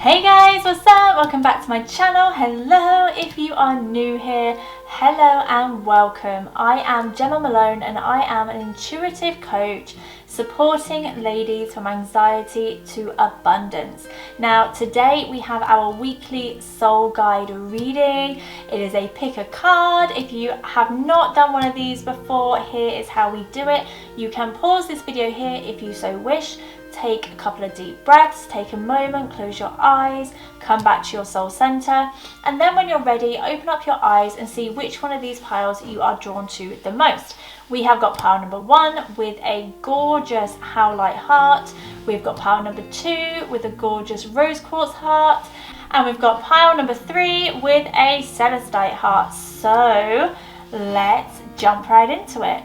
Hey guys, what's up? Welcome back to my channel. Hello, if you are new here, hello and welcome. I am Jemma Malone and I am an intuitive coach supporting ladies from anxiety to abundance. Now today we have our weekly soul guide reading. It is a pick a card. If you have not done one of these before, here is how we do it. You can pause this video here if you so wish. Take a couple of deep breaths, take a moment, close your eyes, come back to your soul center, and then when you're ready, open up your eyes and see which one of these piles you are drawn to the most. We have got pile number 1 with a gorgeous howlite heart. We've got pile number 2 with a gorgeous rose quartz heart. And we've got pile number 3 with a celestite heart. So let's jump right into it.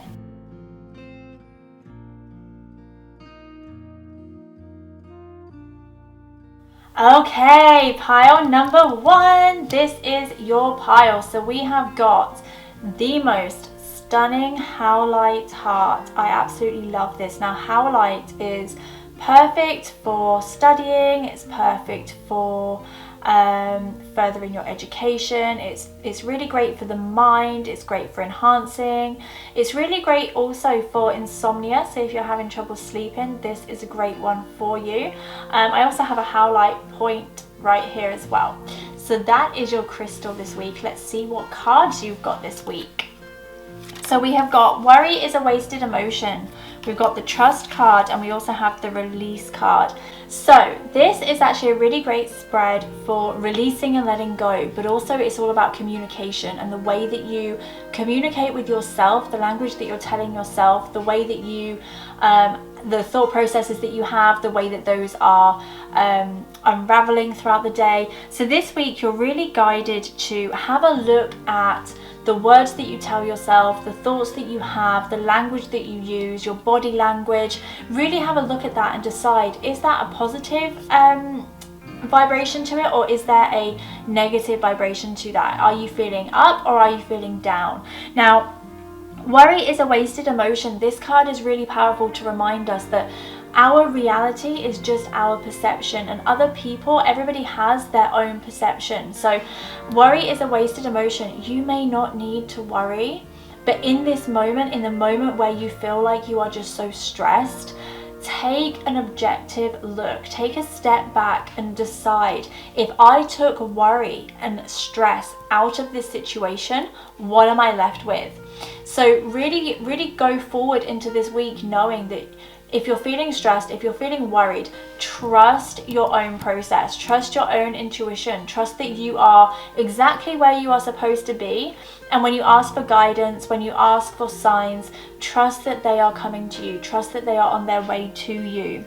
Okay, pile number 1, this is your pile. So we have got the most stunning howlite heart. I absolutely love this. Now howlite is perfect for studying, it's perfect for furthering your education, it's really great for the mind, it's great for enhancing, it's really great also for insomnia. So if you're having trouble sleeping, this is a great one for you. I also have a howlite point right here as well. So that is your crystal this week. Let's see what cards you've got this week. So we have got worry is a wasted emotion, we've got the trust card, and we also have the release card. So this is actually a really great spread for releasing and letting go, but also it's all about communication and the way that you communicate with yourself, the language that you're telling yourself, the way that you the thought processes that you have, the way that those are unraveling throughout the day. So this week you're really guided to have a look at the words that you tell yourself, the thoughts that you have, the language that you use, your body language. Really have a look at that and decide, is that a positive vibration to it, or is there a negative vibration to that? Are you feeling up or are you feeling down? Now, worry is a wasted emotion. This card is really powerful to remind us that our reality is just our perception, and other people, everybody has their own perception. So worry is a wasted emotion. You may not need to worry, but in this moment, in the moment where you feel like you are just so stressed, take an objective look, take a step back and decide, if I took worry and stress out of this situation, what am I left with? So really go forward into this week knowing that if you're feeling stressed, if you're feeling worried, trust your own process, trust your own intuition, trust that you are exactly where you are supposed to be. And when you ask for guidance, when you ask for signs, trust that they are coming to you, trust that they are on their way to you,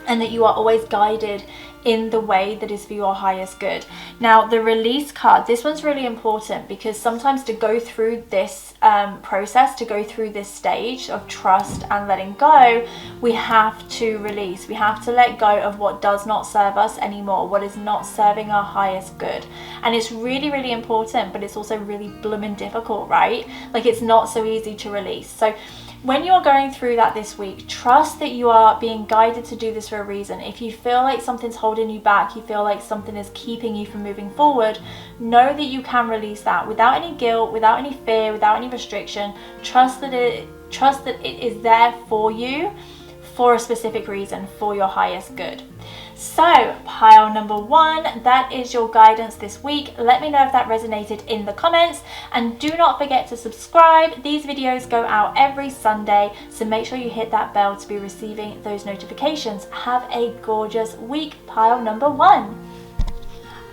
and that you are always guided in the way that is for your highest good. Now the release card, this one's really important because sometimes to go through this process, to go through this stage of trust and letting go, we have to release, we have to let go of what does not serve us anymore, what is not serving our highest good. And it's really important, but it's also really blooming difficult, right? Like, it's not so easy to release. So when you're going through that this week, trust that you are being guided to do this for a reason. If you feel like something's holding you back, you feel like something is keeping you from moving forward, know that you can release that without any guilt, without any fear, without any restriction. Trust that it is there for you for a specific reason, for your highest good. So pile number 1, that is your guidance this week. Let me know if that resonated in the comments, and do not forget to subscribe. These videos go out every Sunday, so make sure you hit that bell to be receiving those notifications. Have a gorgeous week, pile number 1.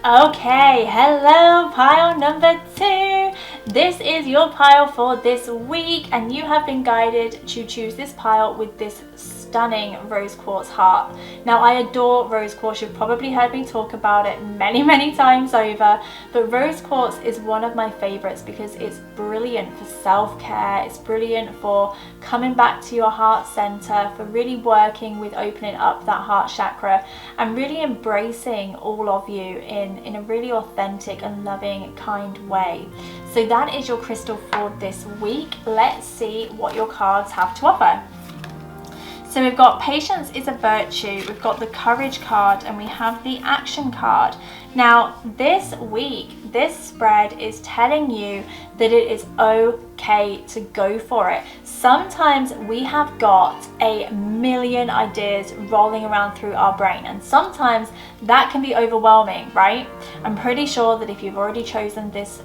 Okay, hello, pile number 2. This is your pile for this week, and you have been guided to choose this pile with this stunning rose quartz heart. Now I adore rose quartz, you've probably heard me talk about it many times over, but rose quartz is one of my favorites because it's brilliant for self-care, it's brilliant for coming back to your heart center, for really working with opening up that heart chakra and really embracing all of you in a really authentic and loving, kind way. So that is your crystal for this week. Let's see what your cards have to offer. So we've got patience is a virtue, we've got the courage card, and we have the action card. Now this week, this spread is telling you that it is okay to go for it. Sometimes we have got a million ideas rolling around through our brain, and sometimes that can be overwhelming, right? I'm pretty sure that if you've already chosen this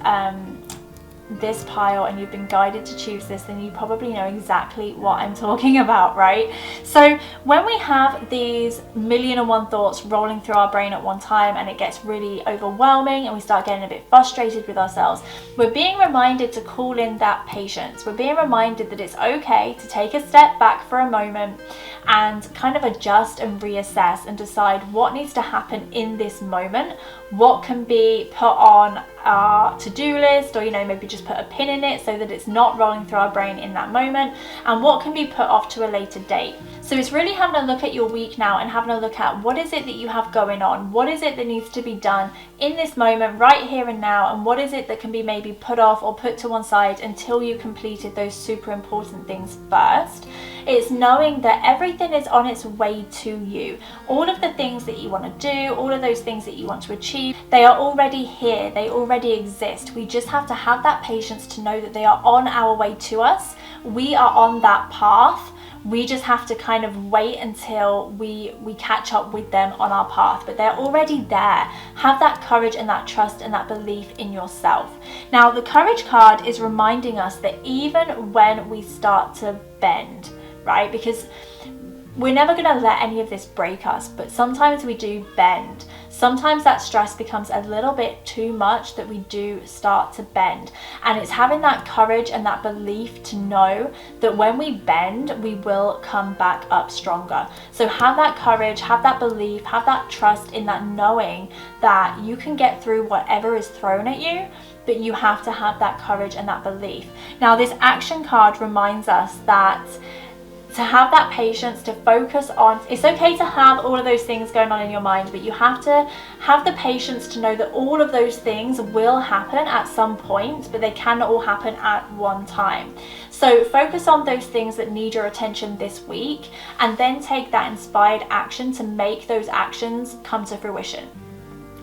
pile and you've been guided to choose this, then you probably know exactly what I'm talking about, right? So when we have these million and one thoughts rolling through our brain at one time and it gets really overwhelming and we start getting a bit frustrated with ourselves, we're being reminded to call in that patience. We're being reminded that it's okay to take a step back for a moment and kind of adjust and reassess and decide what needs to happen in this moment, what can be put on our to-do list, or maybe just put a pin in it so that it's not rolling through our brain in that moment, and what can be put off to a later date. So it's really having a look at your week now and having a look at what is it that you have going on, what is it that needs to be done in this moment right here and now, and what is it that can be maybe put off or put to one side until you completed those super important things first. It's knowing that everything is on its way to you. All of the things that you want to do, all of those things that you want to achieve, they are already here, they already exist. We just have to have that patience to know that they are on our way to us. We are on that path. We just have to kind of wait until we catch up with them on our path, but they're already there. Have that courage and that trust and that belief in yourself. Now, the courage card is reminding us that even when we start to bend, right? Because we're never going to let any of this break us, but sometimes we do bend. Sometimes that stress becomes a little bit too much that we do start to bend. And it's having that courage and that belief to know that when we bend, we will come back up stronger. So have that courage, have that belief, have that trust in that knowing that you can get through whatever is thrown at you, but you have to have that courage and that belief. Now, this action card reminds us that to have that patience, to focus on, it's okay to have all of those things going on in your mind, but you have to have the patience to know that all of those things will happen at some point, but they cannot all happen at one time. So focus on those things that need your attention this week, and then take that inspired action to make those actions come to fruition.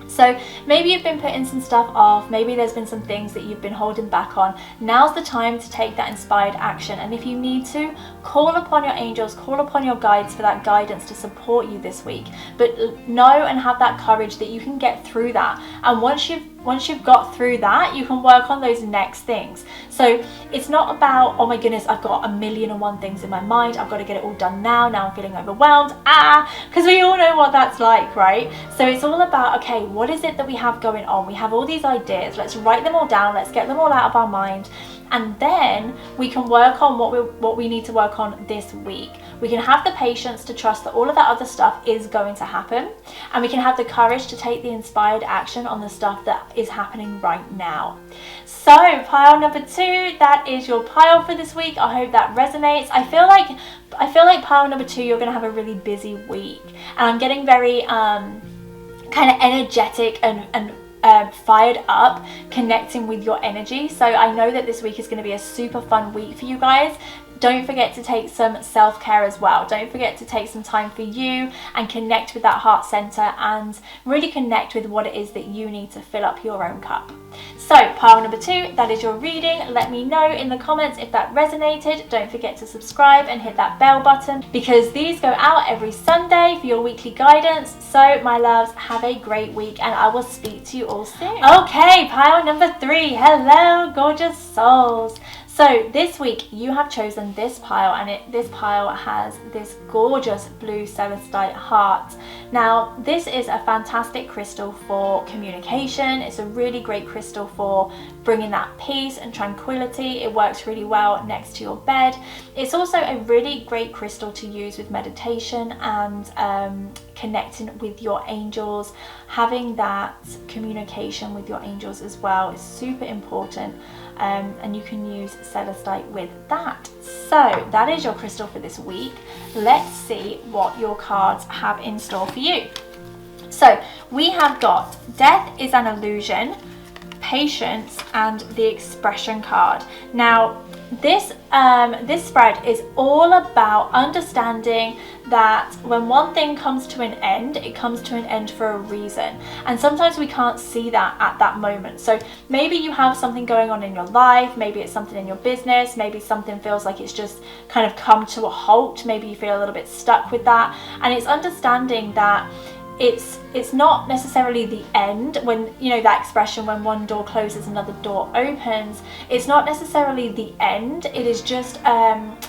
So maybe you've been putting some stuff off, maybe there's been some things that you've been holding back on. Now's the time to take that inspired action, and if you need to, call upon your angels, call upon your guides for that guidance to support you this week. But know and have that courage that you can get through that, and once you've got through that, you can work on those next things. So it's not about, oh my goodness, I've got a million and one things in my mind, I've got to get it all done now I'm feeling overwhelmed, because we all know what that's like, right? So it's all about, okay, what is it that we have going on? We have all these ideas, let's write them all down, let's get them all out of our mind, and then we can work on what we need to work on this week. We can have the patience to trust that all of that other stuff is going to happen, and we can have the courage to take the inspired action on the stuff that is happening right now. So pile number 2, that is your pile for this week. I hope that resonates. I feel like pile number 2, you're going to have a really busy week, and I'm getting very kind of energetic and fired up, connecting with your energy. So I know that this week is going to be a super fun week for you guys. Don't forget to take some self-care as well. Don't forget to take some time for you and connect with that heart center and really connect with what it is that you need to fill up your own cup. So pile number 2, that is your reading. Let me know in the comments if that resonated. Don't forget to subscribe and hit that bell button, because these go out every Sunday for your weekly guidance. So my loves, have a great week, and I will speak to you all soon. Okay, pile number 3. Hello, gorgeous souls. So this week you have chosen this pile, and this pile has this gorgeous blue celestite heart. Now this is a fantastic crystal for communication. It's a really great crystal for bringing that peace and tranquility. It works really well next to your bed. It's also a really great crystal to use with meditation and connecting with your angels. Having that communication with your angels as well is super important. And you can use celestite with that. So that is your crystal for this week. Let's see what your cards have in store for you. So we have got Death is an Illusion, Patience, and the Expression card. Now this spread is all about understanding that when one thing comes to an end, it comes to an end for a reason, and sometimes we can't see that at that moment. So maybe you have something going on in your life, maybe it's something in your business, maybe something feels like it's just kind of come to a halt, maybe you feel a little bit stuck with that, and it's understanding that it's not necessarily the end. When, you know, that expression, when one door closes another door opens, it's not necessarily the end. It is just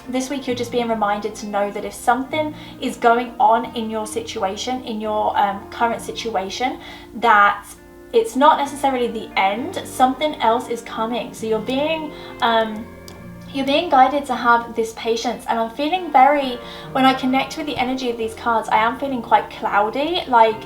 this week you're just being reminded to know that if something is going on in your situation, in your current situation, that it's not necessarily the end. Something else is coming. So you're being guided to have this patience. And I'm feeling very, when I connect with the energy of these cards, I am feeling quite cloudy, like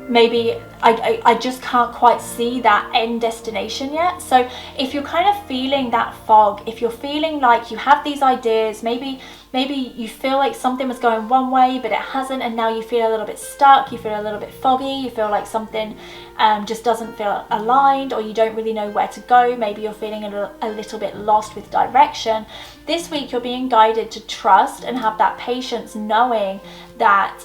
maybe I just can't quite see that end destination yet. So if you're kind of feeling that fog, if you're feeling like you have these ideas, maybe you feel like something was going one way but it hasn't, and now you feel a little bit stuck, you feel a little bit foggy, you feel like something just doesn't feel aligned, or you don't really know where to go, maybe you're feeling a little bit lost with direction. This week you're being guided to trust and have that patience, knowing that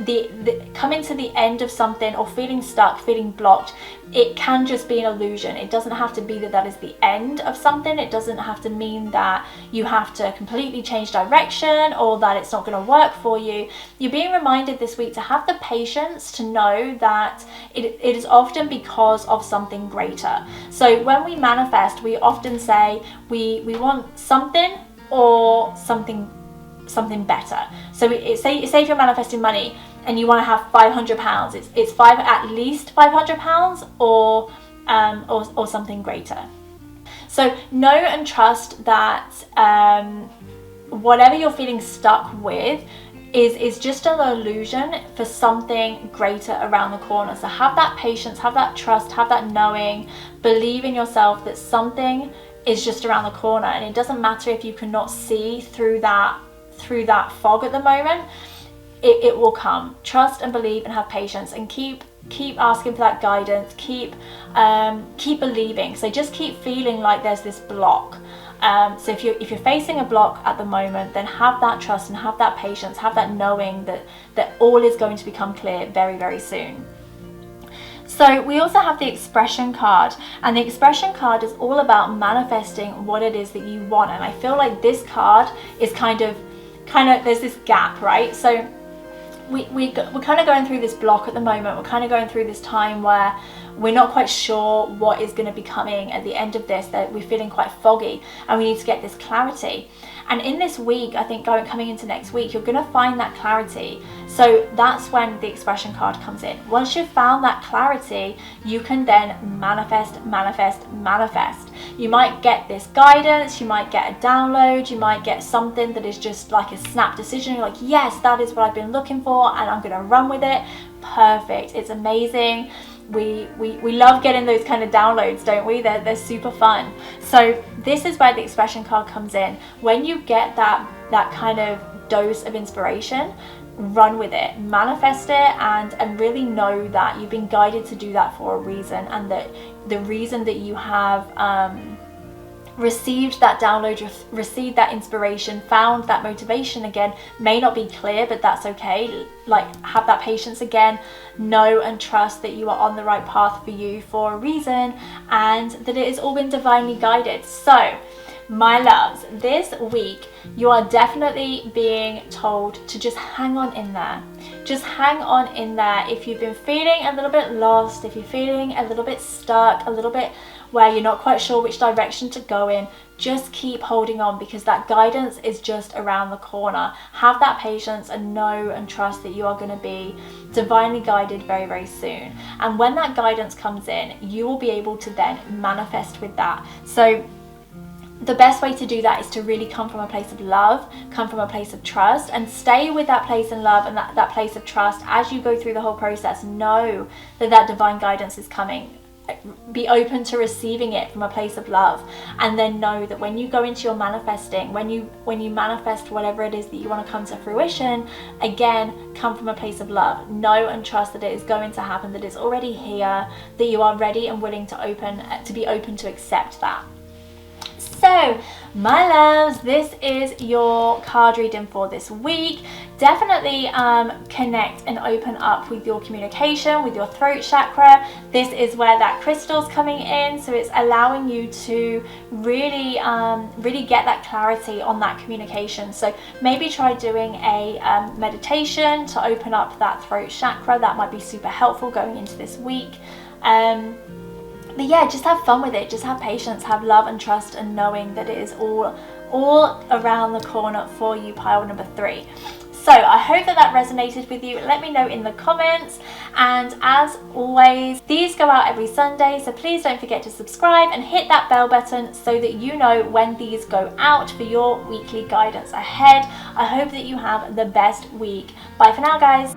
the coming to the end of something, or feeling stuck, feeling blocked, it can just be an illusion. It doesn't have to be that is the end of something. It doesn't have to mean that you have to completely change direction, or that it's not going to work for you. You're being reminded this week to have the patience to know that it is often because of something greater. So when we manifest, we often say we want something or something better. So say if you're manifesting money and you want to have £500, it's at least £500 or something greater. So know and trust that whatever you're feeling stuck with is just an illusion for something greater around the corner. So have that patience, have that trust, have that knowing, believe in yourself that something is just around the corner, and it doesn't matter if you cannot see through that fog at the moment. It will come. Trust and believe and have patience, and keep asking for that guidance, keep believing. So just keep feeling like there's this block. So if you're facing a block at the moment, then have that trust and have that patience, have that knowing that all is going to become clear very, very soon. So we also have the expression card, and the expression card is all about manifesting what it is that you want. And I feel like this card is kind of there's this gap, right? So we're kind of going through this block at the moment. We're kind of going through this time where we're not quite sure what is going to be coming at the end of this, that we're feeling quite foggy and we need to get this clarity. And in this week, I think coming into next week, you're going to find that clarity. So that's when the expression card comes in. Once you've found that clarity, you can then manifest. You might get this guidance, you might get a download, you might get something that is just like a snap decision. You're like, yes, that is what I've been looking for, and I'm going to run with it. Perfect. It's amazing. We love getting those kind of downloads, don't we? They're super fun. So this is where the expression card comes in. When you get that kind of dose of inspiration, run with it, manifest it, and really know that you've been guided to do that for a reason, and that the reason that you have received that download, received that inspiration, found that motivation again, may not be clear, but that's okay. Like, have that patience again, know and trust that you are on the right path for you for a reason, and that it has all been divinely guided. So my loves, this week you are definitely being told to just hang on in there. Just hang on in there. If you've been feeling a little bit lost, if you're feeling a little bit stuck, a little bit where you're not quite sure which direction to go in, just keep holding on, because that guidance is just around the corner. Have that patience and know and trust that you are going to be divinely guided very, very soon. And when that guidance comes in, you will be able to then manifest with that. So the best way to do that is to really come from a place of love, come from a place of trust, and stay with that place in love and that place of trust as you go through the whole process. Know that divine guidance is coming. Be open to receiving it from a place of love, and then know that when you go into your manifesting, when you manifest whatever it is that you want to come to fruition, again, come from a place of love. Know and trust that it is going to happen, that it's already here, that you are ready and willing to be open to accept that. So, my loves, this is your card reading for this week. Definitely connect and open up with your communication, with your throat chakra. This is where that crystal's coming in, so it's allowing you to really get that clarity on that communication. So maybe try doing a meditation to open up that throat chakra. That might be super helpful going into this week. But yeah, just have fun with it. Just have patience, have love and trust, and knowing that it is all around the corner for you, pile number 3. So I hope that resonated with you. Let me know in the comments. And as always, these go out every Sunday, so please don't forget to subscribe and hit that bell button so that you know when these go out for your weekly guidance ahead. I hope that you have the best week. Bye for now, guys.